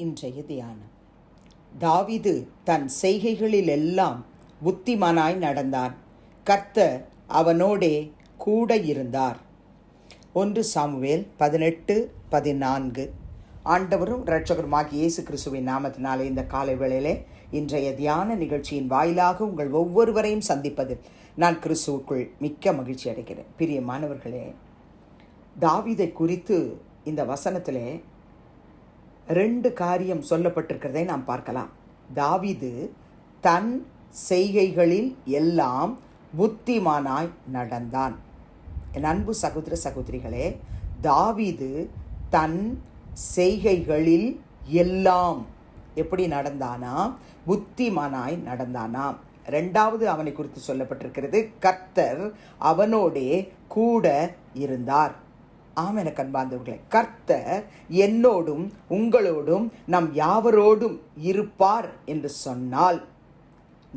இன்றைய தியானம். தாவீது தன் செய்கைகளில் எல்லாம் புத்திமானாய் நடந்தான். கர்த்தர் அவனோடே கூட இருந்தார். 1 சாமுவேல் 18:14. ஆண்டவரும் இரட்சகருமாகிய இயேசு கிறிஸ்துவின் நாமத்தினாலே இந்த காலை வேளையிலே இன்றைய தியான நிகழ்ச்சியின் வாயிலாக உங்கள் ஒவ்வொருவரையும் சந்திப்பதில் நான் கிறிஸ்துவுக்குள் மிக்க மகிழ்ச்சி அடைகிறேன். பிரியமானவர்களே, தாவீதை குறித்து இந்த வசனத்திலே 2 காரியம் சொல்லப்பட்டிருக்கிறதை நாம் பார்க்கலாம். தாவீது தன் செய்கைகளில் எல்லாம் புத்திமானாய் நடந்தான். என் அன்பு சகோதர சகோதரிகளே, தாவீது தன் செய்கைகளில் எல்லாம் எப்படி நடந்தானா? புத்திமானாய் நடந்தானா. 2வது அவனை குறித்து சொல்லப்பட்டிருக்கிறது, கர்த்தர் அவனோடே கூட இருந்தார். ஆமென் அன்பார்ந்தவர்களே, கர்த்தர் என்னோடும் உங்களோடும் நம் யாவரோடும் இருப்பார் என்று சொன்னால்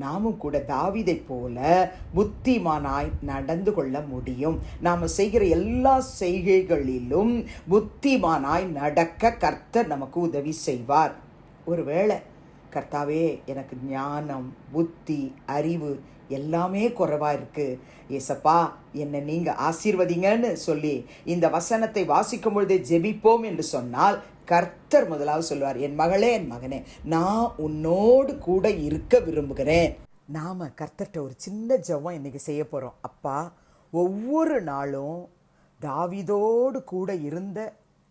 நாமும் கூட தாவீதை போல புத்திமானாய் நடந்து கொள்ள முடியும். நாம் செய்கிற எல்லா செய்கைகளிலும் புத்திமானாய் நடக்க கர்த்தர் நமக்கு உதவி செய்வார். ஒருவேளை கர்த்தாவே, எனக்கு ஞானம், புத்தி, அறிவு எல்லாமே குறைவா இருக்கு, ஏசப்பா என்னை நீங்க ஆசீர்வதிங்கன்னு சொல்லி இந்த வசனத்தை வாசிக்கும் பொழுதே ஜெபிப்போம் என்று சொன்னால் கர்த்தர் முதலாவது சொல்வார், என் மகளே, என் மகனே, நான் உன்னோடு கூட இருக்க விரும்புகிறேன். நாம கர்த்தர்கிட்ட ஒரு சின்ன ஜெபம் இன்னைக்கு செய்ய போறோம். அப்பா, ஒவ்வொரு நாளும் தாவீதோடு கூட இருந்த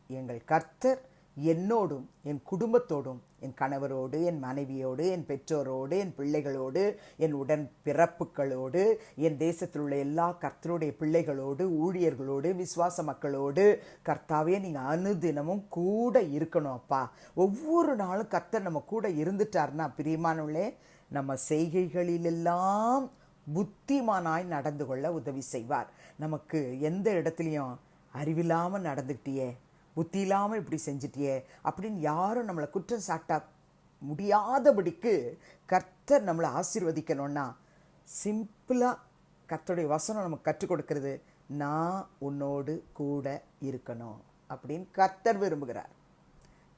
எங்கள் கர்த்தர் என்னோடும் என் குடும்பத்தோடும், என் கணவரோடு, என் மனைவியோடு, என் பெற்றோரோடு, என் பிள்ளைகளோடு, என் உடன் பிறப்புகளோடு, என் தேசத்தில் உள்ள எல்லா கர்த்தருடைய பிள்ளைகளோடு, ஊழியர்களோடு, விசுவாச மக்களோடு கர்த்தாவே நீங்கள் அனுதினமும் கூட இருக்கணும். அப்பா, ஒவ்வொரு நாளும் கர்த்தர் நம்ம கூட இருந்துட்டார்னா பிரியமானவர்களே, நம்ம செய்கைகளிலெல்லாம் புத்திமானாய் நடந்து கொள்ள உதவி செய்வார். நமக்கு எந்த இடத்துலையும் அறிவில்லாமல் நடந்துக்கிட்டியே, புத்தி இல்லாமல் இப்படி செஞ்சிட்டியே அப்படின்னு யாரும் நம்மளை குற்றம் சாட்ட முடியாதபடிக்கு கர்த்தர் நம்மளை ஆசீர்வதிக்கணும்னா சிம்பிளாக கர்த்தருடைய வசனம் நமக்கு கற்றுக் கொடுக்கிறது, நான் உன்னோடு கூட இருக்கணும் அப்படின்னு கர்த்தர் விரும்புகிறார்.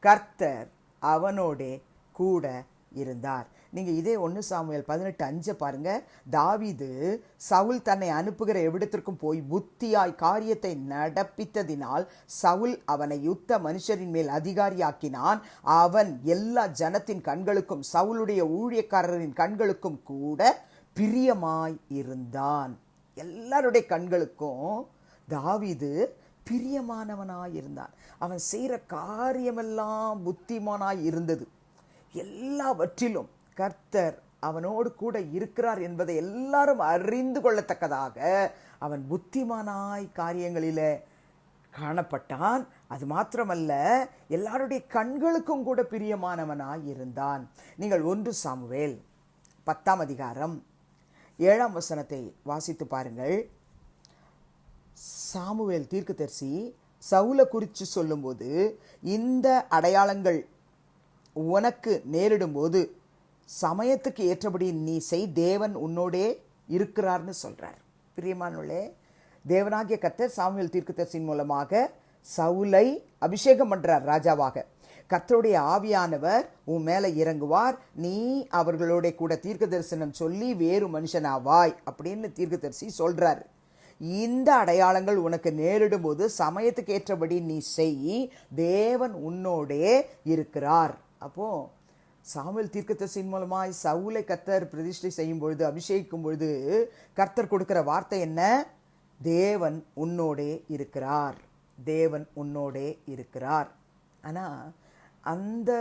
கர்த்தர் அவனோடே கூட இருந்தார். நீங்கள் இதே 1 சாமுவேல் 18:5 பாருங்க. தாவீது சவுல் தன்னை அனுப்புகிற எவ்விடத்திற்கும் போய் புத்தியாய் காரியத்தை நடப்பித்ததினால் சவுல் அவனை யுத்த மனுஷரின் மேல் அதிகாரியாக்கினான். அவன் எல்லா ஜனத்தின் கண்களுக்கும் சவுலுடைய ஊழியக்காரரின் கண்களுக்கும் கூட பிரியமாய் இருந்தான். எல்லாருடைய கண்களுக்கும் தாவீது பிரியமானவனாய் இருந்தான். அவன் செய்கிற காரியமெல்லாம் புத்திமானாய் இருந்தது. எல்லாவற்றிலும் கர்த்தர் அவனோடு கூட இருக்கிறார் என்பதை எல்லாரும் அறிந்து கொள்ளத்தக்கதாக அவன் புத்திமானாய் காரியங்களிலே காணப்பட்டான். அது மாத்திரமல்ல, எல்லாருடைய கண்களுக்கும் கூட பிரியமானவனாய் இருந்தான். நீங்கள் 1 சாமுவேல் 10ஆம் அதிகாரம் 7ஆம் வசனத்தை வாசித்து பாருங்கள். சாமுவேல் தீர்க்கதரிசி சவுலை குறித்து சொல்லும்போது, இந்த அடையாளங்கள் உனக்கு நேரிடும்போது சமயத்துக்கு ஏற்றபடி நீ செய், தேவன் உன்னோடே இருக்கிறார்னு சொல்றார். பிரியமானவர்களே, தேவனாகிய கர்த்தர் சாமுவேல் தீர்க்கதரிசியின் மூலமாக சவுலை அபிஷேகம் பண்றார் ராஜாவாக. கர்த்தருடைய ஆவியானவர் உன் மேல இறங்குவார், நீ அவர்களோட கூட தீர்க்க தரிசனம் சொல்லி வேறு மனுஷனாவாய் அப்படின்னு தீர்க்கதரிசி சொல்றார். இந்த அடையாளங்கள் உனக்கு நேரிடும் போது சமயத்துக்கு ஏற்றபடி நீ செய், தேவன் உன்னோடே இருக்கிறார். அப்போ சாமுவேல் தீர்க்கதரிசியின் மூலமாய் சவுலை கர்த்தர் பிரதிஷ்டை செய்யும் பொழுது, அபிஷேகிக்கும் பொழுது கர்த்தர் கொடுக்கிற வார்த்தை என்ன? தேவன் உன்னோடே இருக்கிறார், தேவன் உன்னோடே இருக்கிறார். ஆனால் அந்த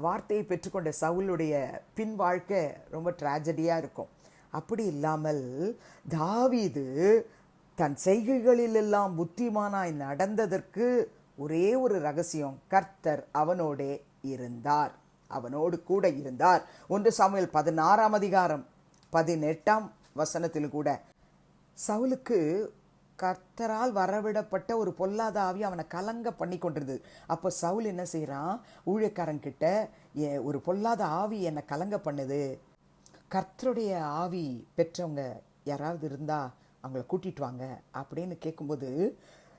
வார்த்தையை பெற்றுக்கொண்ட சவுலுடைய பின் வாழ்க்கை ரொம்ப ட்ராஜடியாக இருக்கும். அப்படி இல்லாமல் தாவீது தன் செய்கைகளிலெல்லாம் புத்திமானாய் நடந்ததற்கு ஒரே ஒரு ரகசியம், கர்த்தர் அவனோடே இருந்தார், அவனோடு கூட இருந்தார். 1 சாமுவேல் 16ஆம் அதிகாரம் 18ஆம் வசனத்தில் கூட சவுலுக்கு கர்த்தரால் வரவிடப்பட்ட ஒரு பொல்லாத ஆவி அவனை கலங்க பண்ணி கொண்டிருந்தது. அப்போ சவுல் என்ன செய்கிறான்? ஊழியக்காரங்கிட்ட, ஒரு பொல்லாத ஆவி என்னை கலங்க பண்ணுது, கர்த்தருடைய ஆவி பெற்றவங்க யாராவது இருந்தால் அவங்கள கூட்டிட்டு வாங்க அப்படின்னு கேட்கும்போது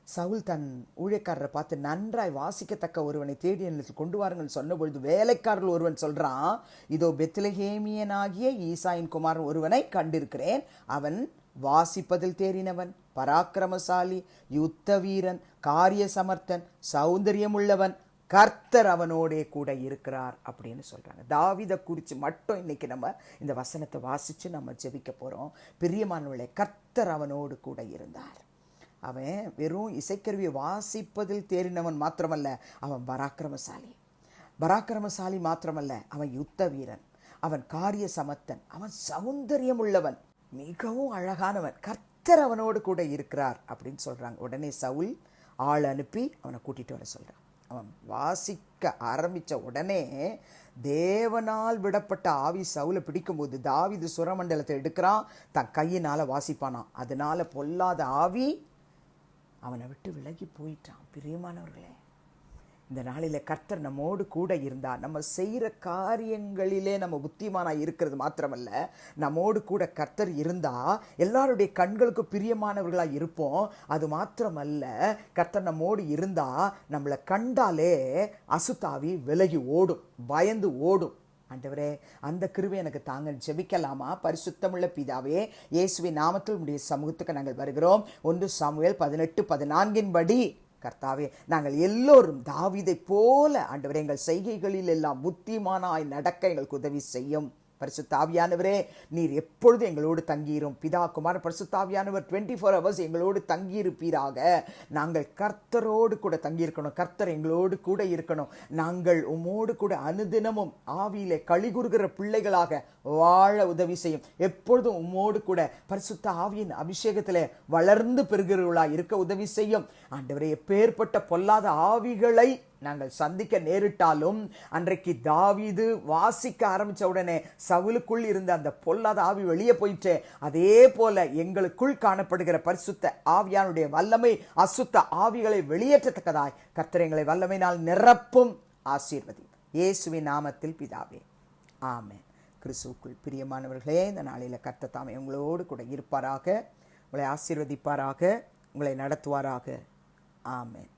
சவுல் தன் ஊழியக்காரரை பார்த்து நன்றாய் வாசிக்கத்தக்க ஒருவனை தேடி என்னிடத்தில் கொண்டு வாருங்கள் சொன்ன பொழுது வேலைக்காரர்கள் ஒருவன் சொல்றான், இதோ பெத்லெகேமியனாகிய ஈசாயின் குமாரன் ஒருவனை கண்டிருக்கிறேன், அவன் வாசிப்பதில் தேறினவன், பராக்கிரமசாலி, யுத்த வீரன், காரிய சமர்த்தன், சௌந்தரியமுள்ளவன், கர்த்தர் அவனோடே கூட இருக்கிறார் அப்படின்னு சொல்றாங்க. தாவீதை குறித்து மட்டும் இன்னைக்கு நம்ம இந்த வசனத்தை வாசிச்சு நம்ம ஜெபிக்க போறோம். பிரியமானவர்களே, கர்த்தர் அவனோடு கூட இருந்தார். அவன் வெறும் இசைக்கருவியை வாசிப்பதில் தேறினவன் மாத்திரமல்ல, அவன் பராக்கிரமசாலி மாத்திரமல்ல, அவன் யுத்த வீரன், அவன் காரிய சமர்த்தன், அவன் சௌந்தரியம் உள்ளவன், மிகவும் அழகானவன், கர்த்தர் அவனோடு கூட இருக்கிறார் அப்படின்னு சொல்றாங்க. உடனே சவுல் ஆள் அனுப்பி அவனை கூட்டிட்டு வர சொல்றான். அவன் வாசிக்க ஆரம்பிச்ச உடனே தேவனால் விடப்பட்ட ஆவி சவுலை பிடிக்கும்போது தாவீது சுரமண்டலத்தை எடுக்கிறான், தன் கையினால வாசிப்பானான். அதனால பொல்லாத ஆவி அவனை விட்டு விலகி போயிட்டான். பிரியமானவர்களே, இந்த நாளில் கர்த்தர் நம்மோடு கூட இருந்தார். நம்ம செய்கிற காரியங்களிலே நம்ம புத்திமானாக இருக்கிறது மாத்திரமல்ல, நம்மோடு கூட கர்த்தர் இருந்தால் எல்லாருடைய கண்களுக்கு பிரியமானவர்களாக இருப்போம். அது மாத்திரமல்ல, கர்த்தர் நம்மோடு இருந்தால் நம்மளை கண்டாலே அசுத்தாவி விலகி ஓடும், பயந்து ஓடும். ஆண்டவரே, அந்த கிருபை எனக்கு தாங்க. ஜெபிக்கலாமா? பரிசுத்தமுள்ள பிதாவே, இயேசுவின் நாமத்தில் உம்முடைய சமூகத்துக்கு நாங்கள் வருகிறோம். 1 சாமுவேல் 18:14 கர்த்தாவே, நாங்கள் எல்லோரும் தாவீதை போல ஆண்டவரே எங்கள் செய்கைகளில் எல்லாம் புத்திமானாய் நடக்க எங்களுக்கு உதவி செய்யும். பரிசுத்த ஆவியானவரே, நீர் எப்பொழுது எங்களோடு தங்கியிரும். பிதா குமாரன் பரிசுத்த ஆவியானவர் 24 hours எங்களோடு தங்கியிருப்பீராக. நாங்கள் கர்த்தரோடு கூட தங்கியிருக்கணும், கர்த்தர் எங்களோடு கூட இருக்கணும். நாங்கள் உம்மோடு கூட அனுதினமும் ஆவியிலே களிகூறுகிற பிள்ளைகளாக வாழ உதவி செய்யும். எப்பொழுதும் உம்மோடு கூட பரிசுத்த ஆவியின் அபிஷேகத்திலே வளர்ந்து பெறுகிறவர்களாக இருக்க உதவி செய்யும். ஆண்டவரே, எப்பேற்பட்ட பொல்லாத ஆவிகளை நாங்கள் சந்திக்க நேரிட்டாலும், அன்றைக்கு தாவீது வாசிக்க ஆரம்பிச்ச உடனே சவுலுக்குள் இருந்த அந்த பொல்லாத ஆவி வெளியே போயிட்டு, அதே போல எங்களுக்குள் காணப்படுகிற பரிசுத்த ஆவியானுடைய வல்லமை அசுத்த ஆவிகளை வெளியேற்றத்தக்கதாய் கர்த்தர் எங்களை வல்லமையினால் நிரப்பும். ஆசீர்வதி இயேசுவின் நாமத்தில் பிதாவே, ஆமென். கிறிஸ்துவுக்குள் பிரியமானவர்களே, இந்த நாளில் கர்த்தர் தாமே உங்களோடு கூட இருப்பாராக, உங்களை ஆசீர்வதிப்பாராக, உங்களை நடத்துவாராக. ஆமென்.